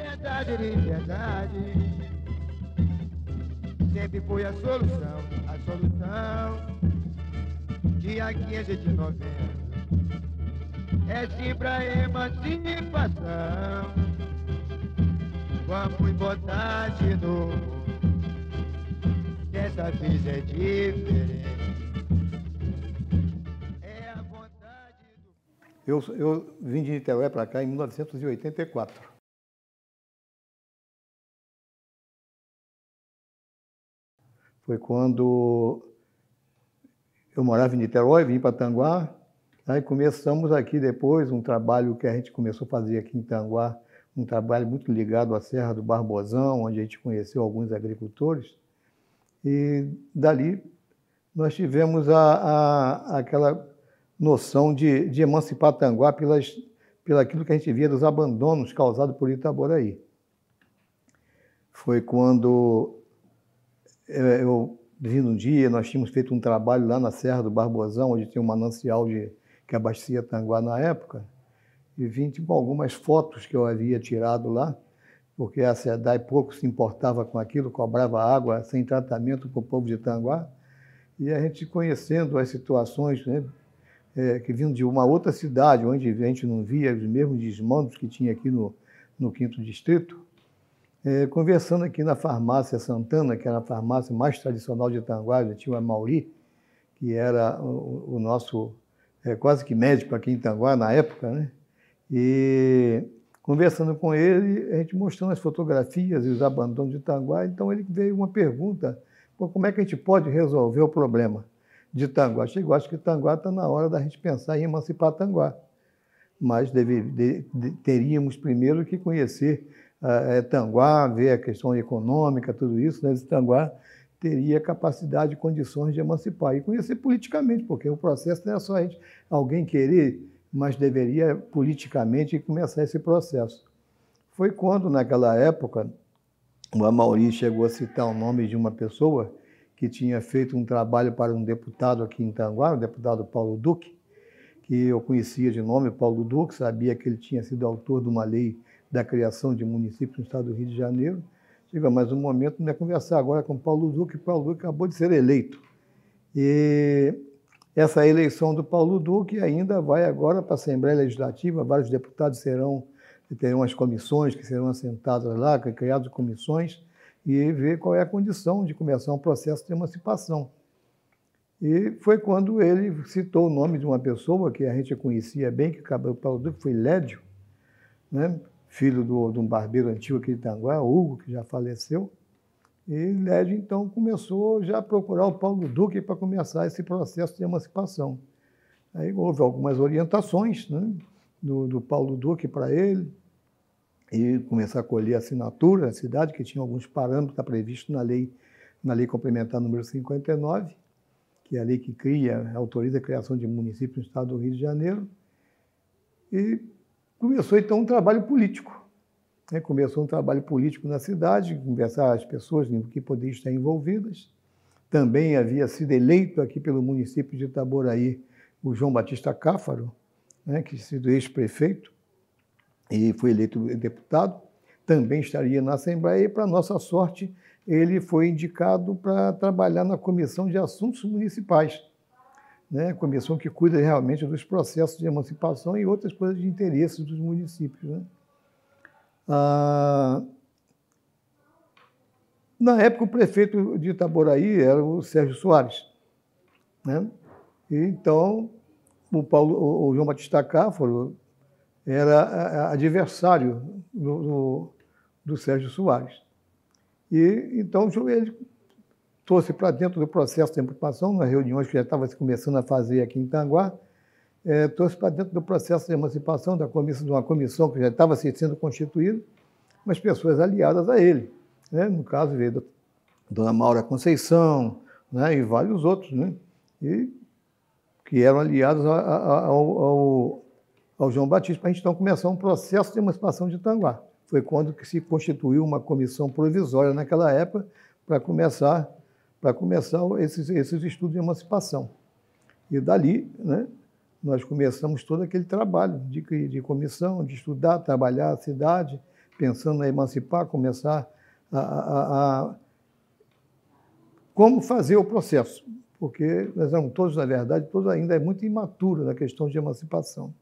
Liberdade, liberdade, sempre foi a solução, dia 15 de novembro, é sim pra emancipação, vamos votar de novo, dessa vez é diferente, é a vontade do... Eu vim de Niterói para cá em 1984. Foi quando eu morava em Niterói, vim para Tanguá, aí começamos aqui depois um trabalho que a gente começou a fazer aqui em Tanguá, um trabalho muito ligado à Serra do Barbosão, onde a gente conheceu alguns agricultores, e dali nós tivemos aquela noção de emancipar Tanguá pelaquilo que a gente via dos abandonos causados por Itaboraí. Foi quando eu vi um dia, nós tínhamos feito um trabalho lá na Serra do Barbosão, onde tem um manancial que abastecia Tanguá na época, e vim com algumas fotos que eu havia tirado lá, porque a SEDAI pouco se importava com aquilo, cobrava água sem tratamento para o povo de Tanguá, e a gente conhecendo as situações, né, que vinham de uma outra cidade, onde a gente não via os mesmos desmandos que tinha aqui no 5º Distrito, conversando aqui na farmácia Santana, que era a farmácia mais tradicional de Tanguá, já tinha o Amauri, que era o nosso quase que médico aqui em Tanguá na época, né? E conversando com ele, a gente mostrando as fotografias e os abandonos de Tanguá, então ele veio uma pergunta: como é que a gente pode resolver o problema de Tanguá? Eu acho que Tanguá está na hora da gente pensar em emancipar Tanguá, mas teríamos primeiro que conhecer Tanguá, ver a questão econômica, tudo isso, né? Tanguá teria capacidade e condições de emancipar. E conhecer politicamente, porque o processo não é só alguém querer, mas deveria politicamente começar esse processo. Foi quando, naquela época, o Amauri chegou a citar o nome de uma pessoa que tinha feito um trabalho para um deputado aqui em Tanguá, o deputado Paulo Duque, que eu conhecia de nome, Paulo Duque, sabia que ele tinha sido autor de uma lei da criação de municípios no estado do Rio de Janeiro. Chega mais um momento, não é conversar agora com Paulo Duque acabou de ser eleito. E essa eleição do Paulo Duque ainda vai agora para a Assembleia Legislativa, vários deputados terão as comissões que serão assentadas lá, criadas comissões, e ver qual é a condição de começar um processo de emancipação. E foi quando ele citou o nome de uma pessoa que a gente conhecia bem, que o Paulo Duque foi Lédio, né? Filho de um barbeiro antigo aqui de Tanguá, Hugo, que já faleceu. E Lédio, então, começou já a procurar o Paulo Duque para começar esse processo de emancipação. Aí houve algumas orientações, né, do Paulo Duque para ele, e começar a colher assinatura na cidade, que tinha alguns parâmetros previstos na lei complementar número 59, que é a lei que autoriza a criação de municípios no estado do Rio de Janeiro. E começou, então, um trabalho político. Começou um trabalho político na cidade, conversar as pessoas que poderiam estar envolvidas. Também havia sido eleito aqui pelo município de Itaboraí o João Batista Cáfaro, né, que tinha sido ex-prefeito, e foi eleito deputado. Também estaria na Assembleia e, para nossa sorte, ele foi indicado para trabalhar na Comissão de Assuntos Municipais, né, comissão que cuida realmente dos processos de emancipação e outras coisas de interesse dos municípios, né? Na época, o prefeito de Itaboraí era o Sérgio Soares, né? E, então, o João Batista Cáfaro era adversário do Sérgio Soares. E, então, ele trouxe para dentro do processo de emancipação, nas reuniões que já estava se começando a fazer aqui em Tanguá, trouxe para dentro do processo de emancipação de uma comissão que já estava sendo constituída, mas pessoas aliadas a ele, né? No caso, veio a dona Maura Conceição, né? E vários outros, né? E que eram aliados ao João Batista, para a gente então começar um processo de emancipação de Tanguá. Foi quando que se constituiu uma comissão provisória naquela época para começar esses estudos de emancipação. E dali, né, nós começamos todo aquele trabalho de comissão, de estudar, trabalhar a cidade, pensando em emancipar, começar como fazer o processo, porque nós éramos todos, na verdade, todos ainda muito imaturos na questão de emancipação.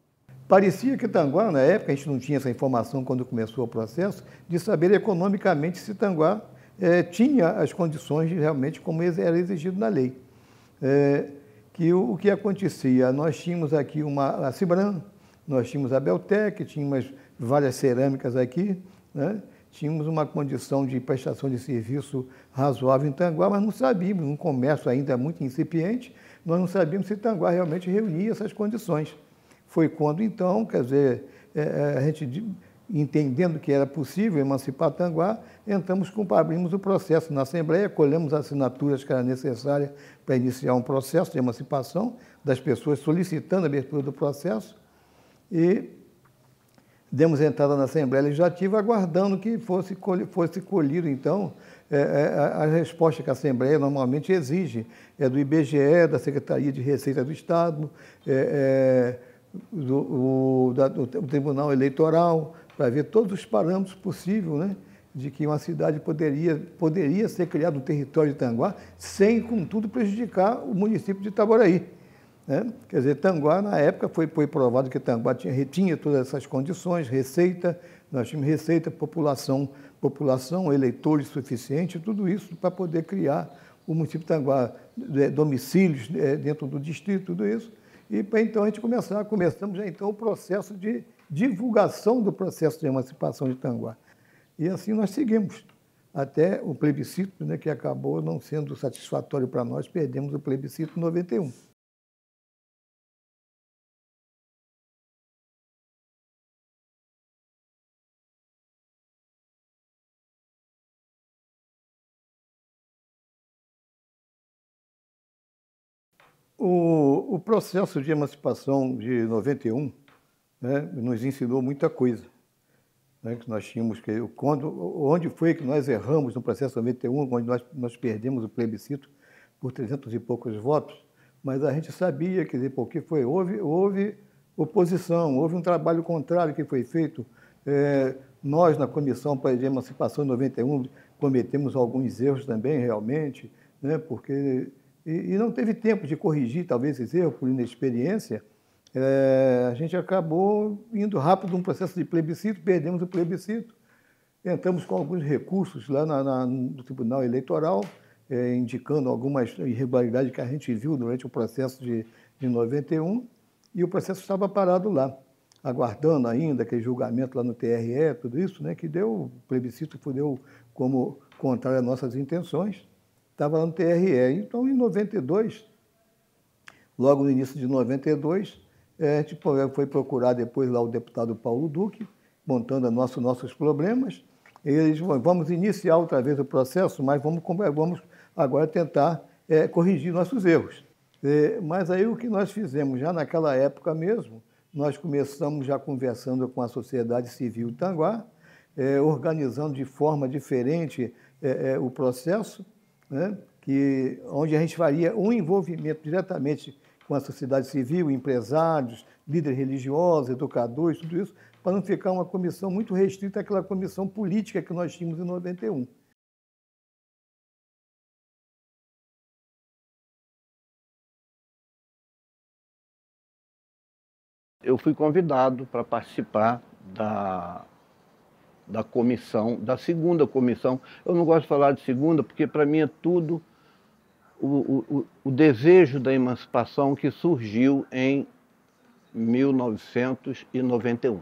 Parecia que Tanguá, na época, a gente não tinha essa informação quando começou o processo, de saber economicamente se Tanguá tinha as condições de realmente como era exigido na lei. Que o que acontecia? Nós tínhamos aqui a Cibran, nós tínhamos a Beltec, tínhamos várias cerâmicas aqui, né? Tínhamos uma condição de prestação de serviço razoável em Tanguá, mas não sabíamos, um comércio ainda muito incipiente, nós não sabíamos se Tanguá realmente reunia essas condições. Foi quando, então, quer dizer, a gente, entendendo que era possível emancipar Tanguá, abrimos o processo na Assembleia, colhemos as assinaturas que eram necessárias para iniciar um processo de emancipação das pessoas solicitando a abertura do processo e demos entrada na Assembleia Legislativa, aguardando que fosse colhido, então, a resposta que a Assembleia normalmente exige, do IBGE, da Secretaria de Receita do Estado, do Tribunal Eleitoral, para ver todos os parâmetros possíveis, né, de que uma cidade poderia ser criada no território de Tanguá, sem, contudo, prejudicar o município de Itaboraí. Né? Quer dizer, Tanguá, na época, foi provado que Tanguá tinha todas essas condições, receita, nós tínhamos receita, população, eleitores suficientes, tudo isso para poder criar o município de Tanguá, domicílios dentro do distrito, tudo isso. E para então a gente começamos já então o processo de divulgação do processo de emancipação de Tanguá. E assim nós seguimos, até o plebiscito, né, que acabou não sendo satisfatório para nós, perdemos o plebiscito em 91. O processo de emancipação de 91, né, nos ensinou muita coisa. Né, que nós tínhamos onde foi que nós erramos no processo de 91, onde nós perdemos o plebiscito por 300 e poucos votos, mas a gente sabia, quer dizer, porque houve oposição, houve um trabalho contrário que foi feito. Nós, na Comissão de Emancipação de 91, cometemos alguns erros também, realmente, né, porque... E não teve tempo de corrigir, talvez, esses erros por inexperiência. A gente acabou indo rápido num processo de plebiscito, perdemos o plebiscito, entramos com alguns recursos lá no Tribunal Eleitoral, indicando algumas irregularidades que a gente viu durante o processo de 91, e o processo estava parado lá, aguardando ainda aquele julgamento lá no TRE, tudo isso, né, que o plebiscito deu como contrário às nossas intenções. Estava lá no TRE. Então, em 92, logo no início de 92, a gente foi procurar depois lá o deputado Paulo Duque, montando nossos problemas. E eles vamos iniciar outra vez o processo, mas vamos agora tentar corrigir nossos erros. Mas aí o que nós fizemos, já naquela época mesmo, nós começamos já conversando com a sociedade civil de Tanguá, organizando de forma diferente o processo, né, onde a gente faria um envolvimento diretamente com a sociedade civil, empresários, líderes religiosos, educadores, tudo isso, para não ficar uma comissão muito restrita àquela comissão política que nós tínhamos em 91. Eu fui convidado para participar da comissão, da segunda comissão. Eu não gosto de falar de segunda, porque para mim é tudo o desejo da emancipação que surgiu em 1991.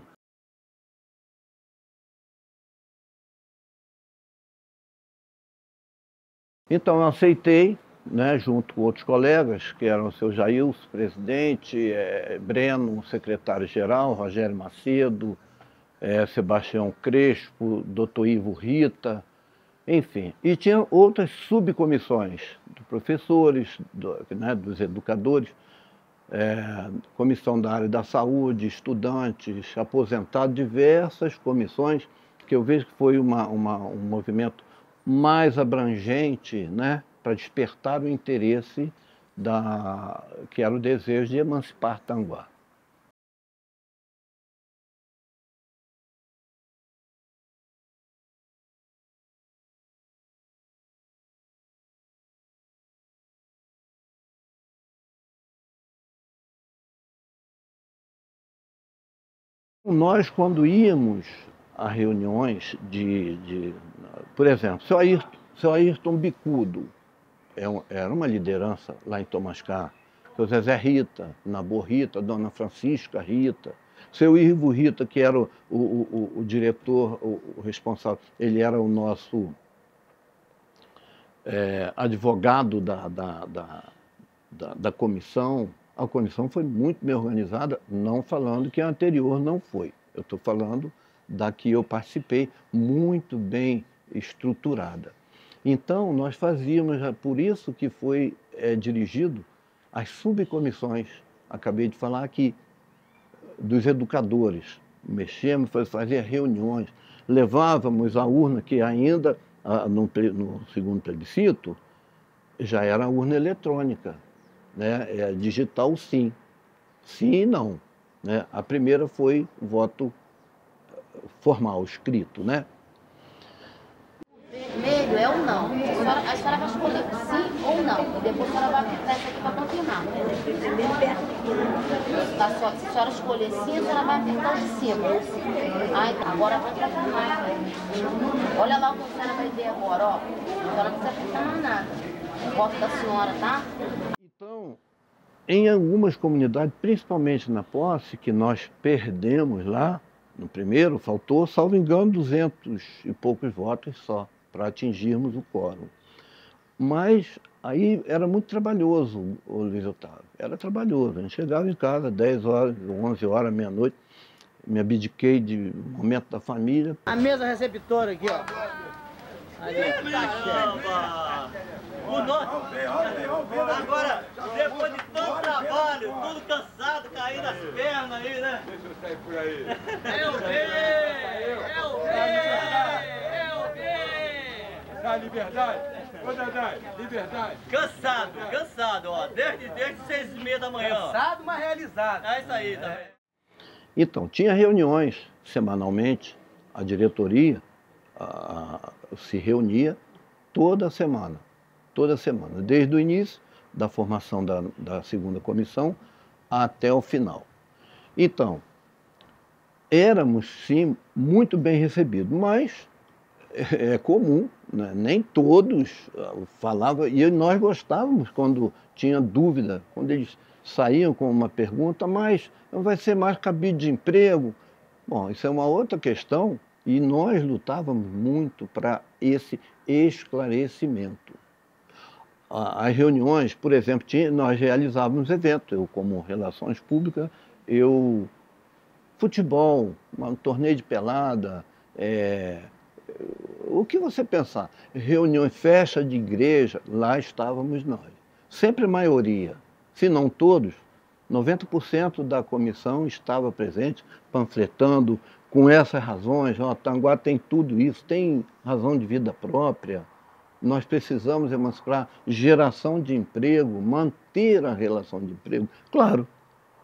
Então eu aceitei, né, junto com outros colegas, que eram o seu Jailson, presidente, Breno, secretário-geral, Rogério Macedo, Sebastião Crespo, Dr. Ivo Rita, enfim. E tinha outras subcomissões, de professores, dos educadores, comissão da área da saúde, estudantes, aposentados, diversas comissões, que eu vejo que foi um movimento mais abrangente, né, para despertar o interesse que era o desejo de emancipar Tanguá. Nós, quando íamos a reuniões por exemplo, seu Ayrton Bicudo era uma liderança lá em Tomascar, seu Zezé Rita, Nabor Rita, Dona Francisca Rita, seu Ivo Rita, que era o diretor, o responsável, ele era o nosso advogado da comissão. A comissão foi muito bem organizada, não falando que a anterior não foi. Eu estou falando da que eu participei, muito bem estruturada. Então, nós fazíamos, por isso que foi dirigido as subcomissões, acabei de falar aqui, dos educadores. Mexíamos, fazia reuniões, levávamos a urna, que ainda, no segundo plebiscito, já era a urna eletrônica, né? Digital sim, sim e não. Né? A primeira foi o voto formal, escrito, né? Vermelho é ou não. A senhora vai escolher sim ou não. E depois a senhora vai apertar isso aqui para confirmar. Se a senhora escolher sim, a senhora vai apertar o de cima. Ah, então agora vai confirmar. Olha lá o que a senhora vai ver agora, ó. A senhora não precisa apertar mais nada. O voto da senhora, tá? Então, em algumas comunidades, principalmente na posse, que nós perdemos lá, no primeiro, faltou, salvo engano, 200 e poucos votos só, para atingirmos o quórum. Mas aí era muito trabalhoso, o Luiz Otávio. Era trabalhoso. A gente chegava em casa 10 horas, 11 horas, meia-noite, me abdiquei de momento da família. A mesa receptora aqui, ó. Ali. Caramba! O nosso... Agora, depois de tanto trabalho, tudo cansado, caindo as pernas aí, né? Deixa eu sair por aí. É o B! É o B! Dá liberdade? Ô, Dadai, liberdade. Cansado, ó. Desde 6h30 da manhã. Cansado, mas realizado. É isso aí, também. Então, tinha reuniões semanalmente, a diretoria se reunia toda semana, desde o início da formação da segunda comissão até o final. Então, éramos sim muito bem recebidos, mas é comum, né? Nem todos falavam, e nós gostávamos quando tinha dúvida, quando eles saíam com uma pergunta, mas vai ser mais cabide de emprego? Bom, isso é uma outra questão, e nós lutávamos muito para esse esclarecimento. As reuniões, por exemplo, nós realizávamos eventos, eu como Relações Públicas, futebol, um torneio de pelada, o que você pensar, reuniões, festa de igreja, lá estávamos nós. Sempre a maioria, se não todos, 90% da comissão estava presente, panfletando, com essas razões, Tanguá tem tudo isso, tem razão de vida própria, nós precisamos emancipar geração de emprego, manter a relação de emprego. Claro,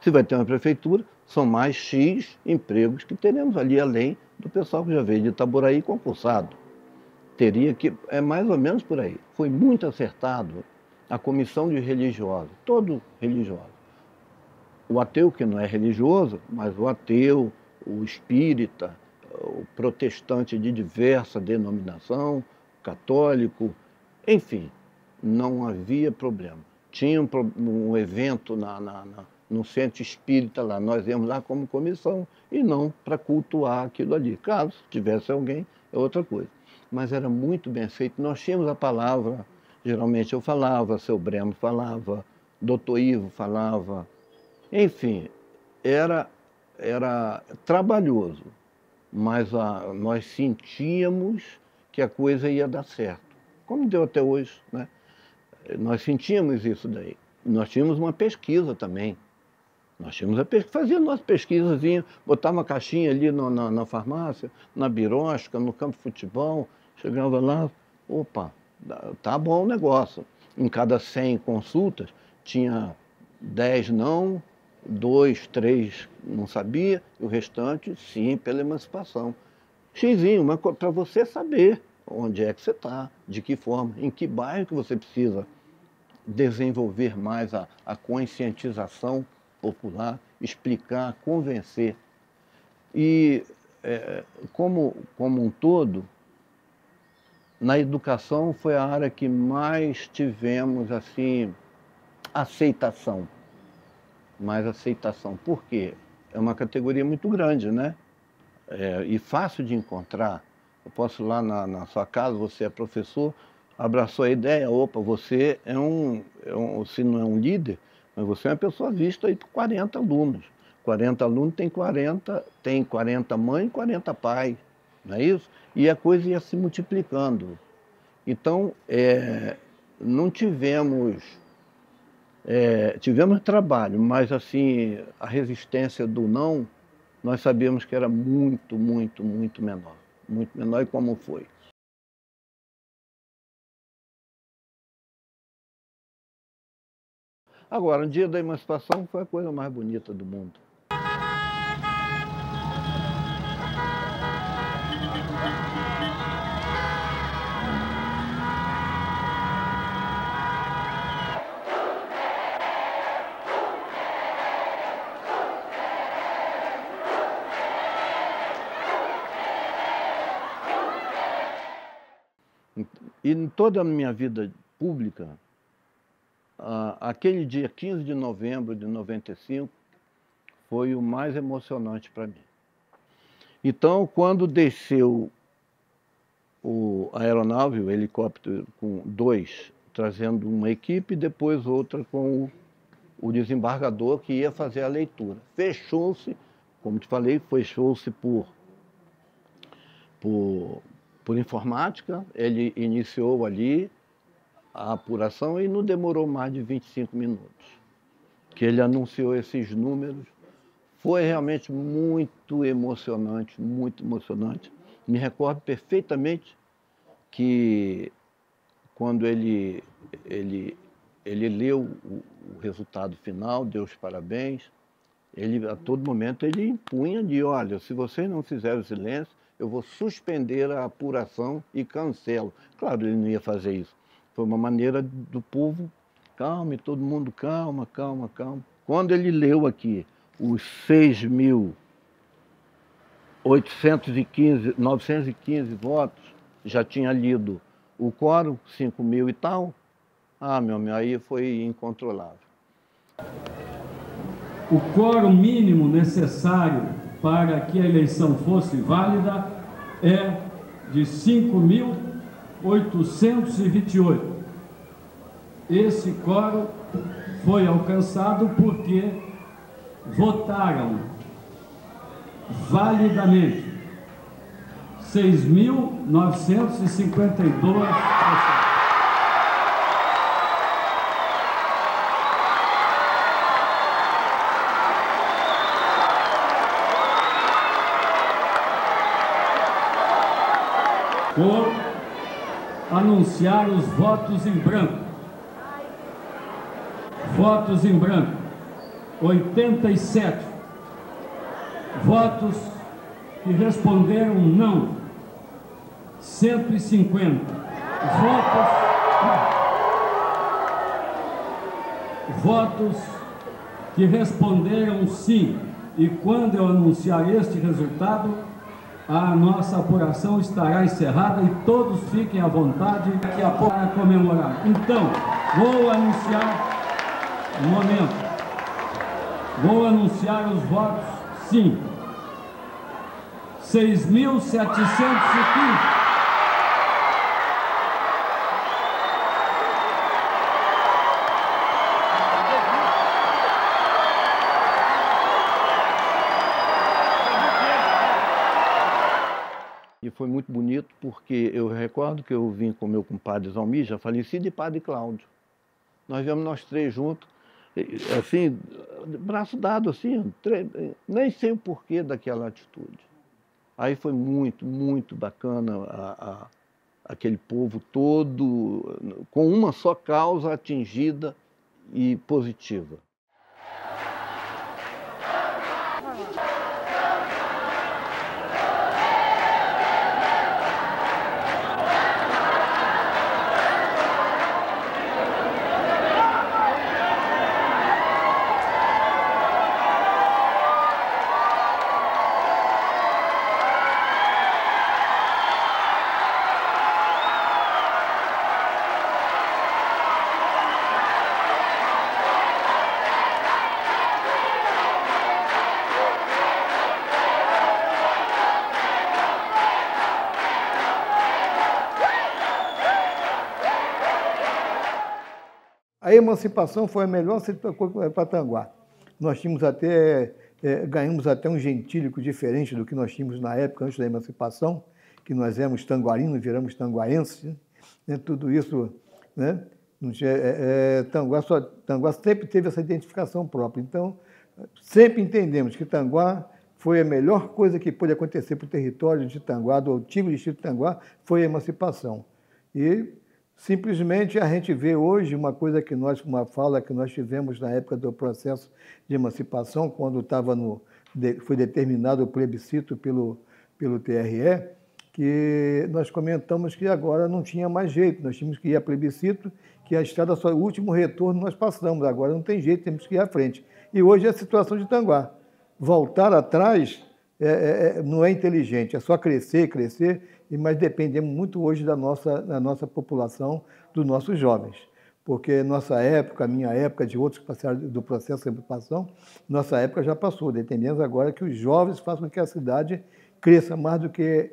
se vai ter uma prefeitura, são mais X empregos que teremos ali, além do pessoal que já veio de Itaboraí concursado. Teria que, é mais ou menos por aí. Foi muito acertado a comissão de religiosos, todo religioso. O ateu que não é religioso, mas o ateu, o espírita, o protestante de diversa denominação, católico, enfim, não havia problema. Tinha um evento no centro espírita lá, nós íamos lá como comissão e não para cultuar aquilo ali. Caso tivesse alguém, é outra coisa. Mas era muito bem feito. Nós tínhamos a palavra, geralmente eu falava, seu Breno falava, doutor Ivo falava, enfim, era trabalhoso, mas nós sentíamos que a coisa ia dar certo, como deu até hoje, né? Nós sentíamos isso daí. Nós tínhamos uma pesquisa também. Fazia nossa pesquisazinha, botava uma caixinha ali na farmácia, na birosca, no campo de futebol, chegava lá, opa, tá bom o negócio. Em cada 100 consultas, tinha 10 não, 2, 3 não sabia, e o restante, sim, pela emancipação. Xizinho, mas para você saber onde é que você está, de que forma, em que bairro que você precisa desenvolver mais a conscientização popular, explicar, convencer. E, como um todo, na educação foi a área que mais tivemos, assim, aceitação. Mais aceitação. Por quê? É uma categoria muito grande, né? E fácil de encontrar. Eu posso ir lá na sua casa, você é professor, abraçou a ideia, opa, você se não é um líder, mas você é uma pessoa vista aí por 40 alunos. 40 alunos tem 40 mães e 40 pais, não é isso? E a coisa ia se multiplicando. Então, não tivemos trabalho, mas assim, a resistência do não, nós sabíamos que era muito, muito, muito menor. Muito menor, e como foi. Agora, o dia da emancipação foi a coisa mais bonita do mundo. E em toda a minha vida pública, aquele dia 15 de novembro de 95 foi o mais emocionante para mim. Então, quando desceu a aeronave, o helicóptero com 2, trazendo uma equipe, e depois outra com o desembargador que ia fazer a leitura. Fechou-se, como te falei, fechou-se por informática, ele iniciou ali a apuração e não demorou mais de 25 minutos, que ele anunciou esses números. Foi realmente muito emocionante, muito emocionante. Me recordo perfeitamente que quando ele leu o resultado final, deu os parabéns, a todo momento ele impunha de, olha, se vocês não fizerem o silêncio, eu vou suspender a apuração e cancelo. Claro, ele não ia fazer isso. Foi uma maneira do povo, calma, e todo mundo calma, calma, calma. Quando ele leu aqui os 6.915 votos, já tinha lido o quórum, 5.000 e tal, meu amigo, aí foi incontrolável. O quórum mínimo necessário para que a eleição fosse válida é de 5.828. Esse quórum foi alcançado porque votaram validamente 6.952 pessoas. Por anunciar os votos em branco. Votos em branco, 87. Votos que responderam não, 150. Votos que responderam sim. E quando eu anunciar este resultado, a nossa apuração estará encerrada e todos fiquem à vontade daqui a pouco para comemorar. Então, vou anunciar, um momento, vou anunciar os votos, sim, 6.715. E foi muito bonito porque eu recordo que eu vim com meu compadre Zalmir, já falecido, e padre Cláudio. Nós viemos nós três juntos, assim, braço dado, assim, nem sei o porquê daquela atitude. Aí foi muito, muito bacana aquele povo todo, com uma só causa atingida e positiva. A emancipação foi a melhor coisa para Tanguá. Nós tínhamos ganhamos até um gentílico diferente do que nós tínhamos na época, antes da emancipação, que nós éramos tanguarinos, viramos tanguaenses, né? Tudo isso, né? Tanguá sempre teve essa identificação própria. Então, sempre entendemos que Tanguá foi a melhor coisa que pôde acontecer para o território de Tanguá, do antigo distrito de Tanguá, foi a emancipação. E simplesmente a gente vê hoje uma fala que nós tivemos na época do processo de emancipação, quando foi determinado o plebiscito pelo TRE, que nós comentamos que agora não tinha mais jeito, nós tínhamos que ir a plebiscito, que a estrada só o último retorno nós passamos, agora não tem jeito, temos que ir à frente. E hoje é a situação de Tanguá. Voltar atrás não é inteligente, é só crescer, mas dependemos muito hoje da nossa população, dos nossos jovens. Porque nossa época, a minha época, de outros que passaram do processo de emancipação, nossa época já passou. Dependemos agora que os jovens façam com que a cidade cresça mais do que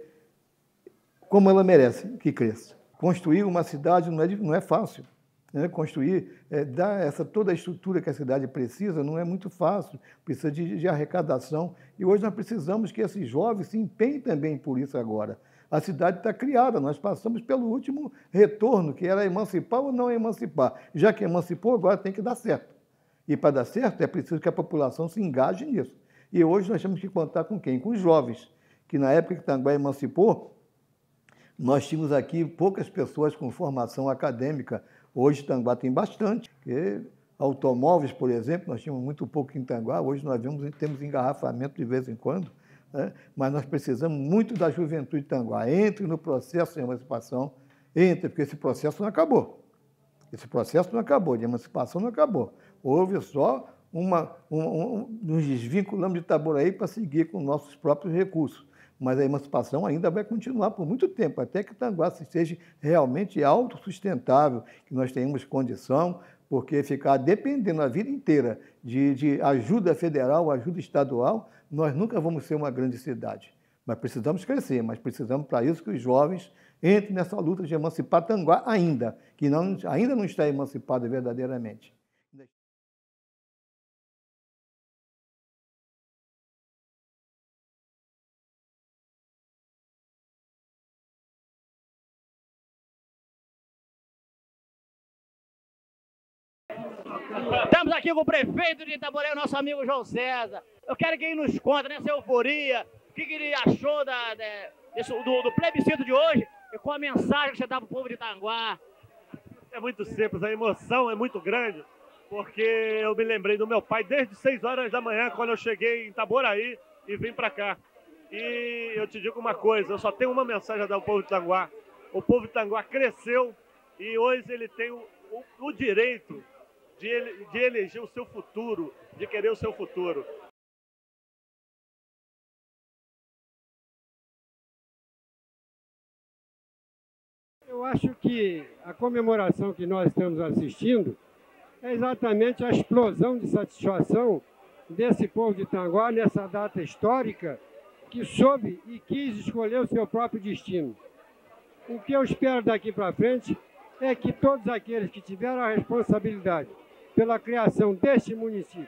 como ela merece que cresça. Construir uma cidade não é fácil. Né? Construir, dar toda a estrutura que a cidade precisa não é muito fácil, precisa de arrecadação. E hoje nós precisamos que esses jovens se empenhem também por isso agora. A cidade está criada, nós passamos pelo último retorno, que era emancipar ou não emancipar. Já que emancipou, agora tem que dar certo. E para dar certo é preciso que a população se engaje nisso. E hoje nós temos que contar com quem? Com os jovens, que na época que Tanguá emancipou, nós tínhamos aqui poucas pessoas com formação acadêmica. Hoje Tanguá tem bastante. Automóveis, por exemplo, nós tínhamos muito pouco em Tanguá. Hoje nós temos engarrafamento de vez em quando, né? Mas nós precisamos muito da juventude de Tanguá. Entre no processo de emancipação, porque esse processo não acabou. Esse processo não acabou, de emancipação não acabou. Houve só nos desvinculamos de Itaboraí para seguir com nossos próprios recursos. Mas a emancipação ainda vai continuar por muito tempo, até que Tanguá seja realmente autossustentável, que nós tenhamos condição, porque ficar dependendo a vida inteira de ajuda federal, ajuda estadual, nós nunca vamos ser uma grande cidade. Mas precisamos crescer, mas precisamos para isso que os jovens entrem nessa luta de emancipar Tanguá ainda, que ainda não está emancipado verdadeiramente. Estamos aqui com o prefeito de Itaboraí, o nosso amigo João César. Eu quero que ele nos conte nessa euforia, o que ele achou do plebiscito de hoje e qual a mensagem que você dá para o povo de Tanguá. É muito simples, a emoção é muito grande, porque eu me lembrei do meu pai desde 6 horas da manhã, quando eu cheguei em Itaboraí e vim para cá. E eu te digo uma coisa, eu só tenho uma mensagem a dar ao povo de Tanguá. O povo de Tanguá cresceu e hoje ele tem o direito de eleger o seu futuro, de querer o seu futuro. Eu acho que a comemoração que nós estamos assistindo é exatamente a explosão de satisfação desse povo de Tanguá nessa data histórica que soube e quis escolher o seu próprio destino. O que eu espero daqui para frente é que todos aqueles que tiveram a responsabilidade pela criação deste município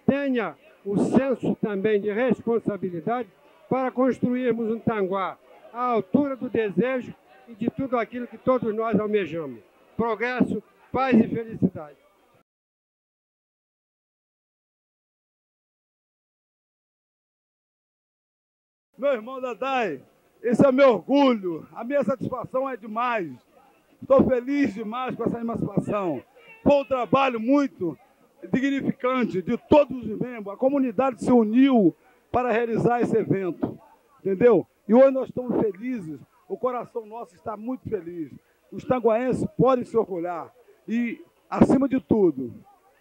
tenha o senso também de responsabilidade para construirmos um Tanguá à altura do desejo e de tudo aquilo que todos nós almejamos. Progresso, paz e felicidade. Meu irmão Dadai, esse é meu orgulho, a minha satisfação é demais. Estou feliz demais com essa emancipação. Foi um trabalho muito dignificante de todos os membros. A comunidade se uniu para realizar esse evento, entendeu? E hoje nós estamos felizes, o coração nosso está muito feliz. Os tanguaenses podem se orgulhar e, acima de tudo,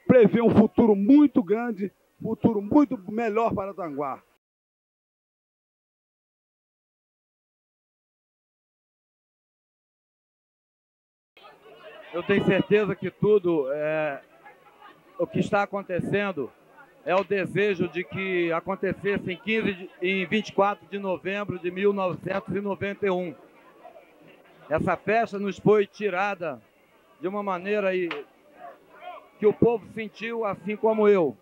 prever um futuro muito grande, futuro muito melhor para Tanguá. Eu tenho certeza que o que está acontecendo é o desejo de que acontecesse em 24 de novembro de 1991. Essa festa nos foi tirada de uma maneira que o povo sentiu, assim como eu.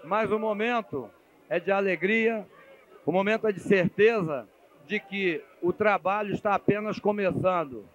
Mas o momento é de alegria, o momento é de certeza de que o trabalho está apenas começando.